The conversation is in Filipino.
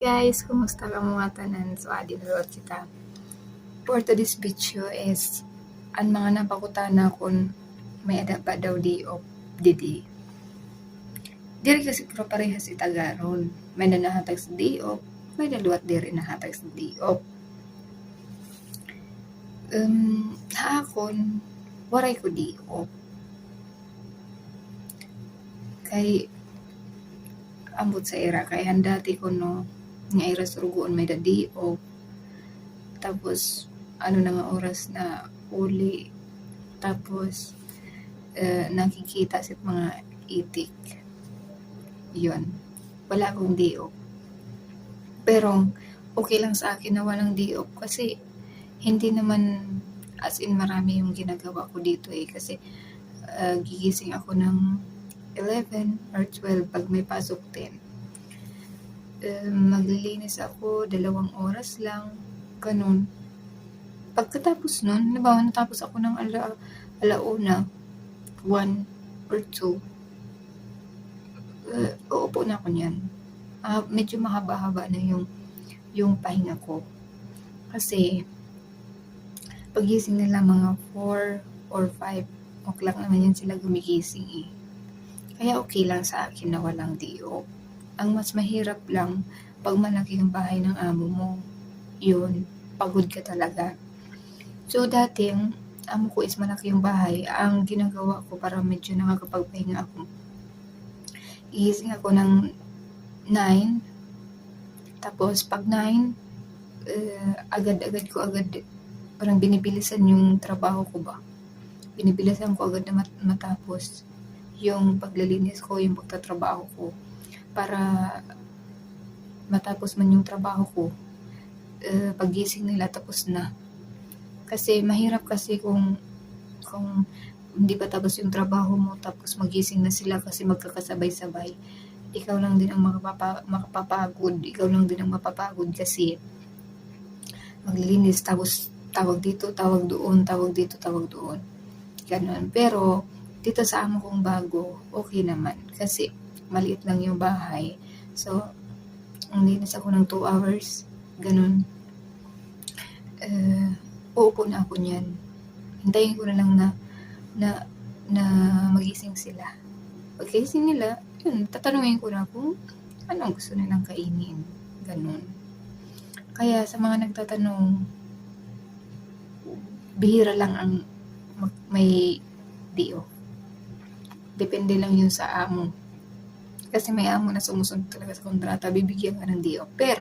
Guys, kumusta ka mga tanan? So, adin road kita. For today's video is ang mga napakutana kung may ada pa daw di o didi. Diri kasi pro parehas itagaron. May nanahatag sa di o may naluwat diri nahatag sa di o. Haakon, waray ko di o. Kay ambot sa era kay handati ko no nga iras rugoon may dadi o tapos ano na nga oras na uli tapos nakikita sa mga itik yon wala akong diop pero okay lang sa akin na walang diop kasi hindi naman as in marami yung ginagawa ko dito kasi gigising ako ng 11 or 12 pag may pasok 10. Maglilinis ako 2 oras lang, ganun. Pagkatapos nun, natapos ako ng alauna, 1 or 2, uupo na ako niyan. Medyo mahaba-haba na yung pahinga ko. Kasi, pagising nila mga 4 or 5 o'clock naman yan sila gumigising Kaya okay lang sa akin na walang diop. Ang mas mahirap lang pag malaki yung bahay ng amo mo. Yun, pagod ka talaga. So dati, ang amo ko is malaki yung bahay. Ang ginagawa ko para medyo nakakapagpahinga ako. Igising ako ng 9. Tapos pag 9, agad-agad ko parang binibilisan yung trabaho ko ba. Binibilisan ko agad na matapos yung paglilinis ko, yung pagtatrabaho ko para matapos man yung trabaho ko paggising nila tapos na. Kasi mahirap kasi kung hindi pa tapos yung trabaho mo tapos magising na sila kasi magkakasabay-sabay. Ikaw lang din ang makapapagod. Ikaw lang din ang mapapagod kasi maglilinis tapos tawag dito, tawag doon, tawag dito, tawag doon. Ganun. Pero dito sa amo kong bago, okay naman. Kasi maliit lang yung bahay. So, ang linis ako ng 2 hours. Ganun. Uupo na ako niyan. Hintayin ko na lang na magising sila. Pagkising nila, yun, tatanungin ko na kung anong gusto nilang kainin. Ganun. Kaya sa mga nagtatanong, bihira lang ang may dio. Depende lang yun sa amo. Kasi may amo na sumusunod talaga sa kontrata, bibigyan ka ng dio. Pero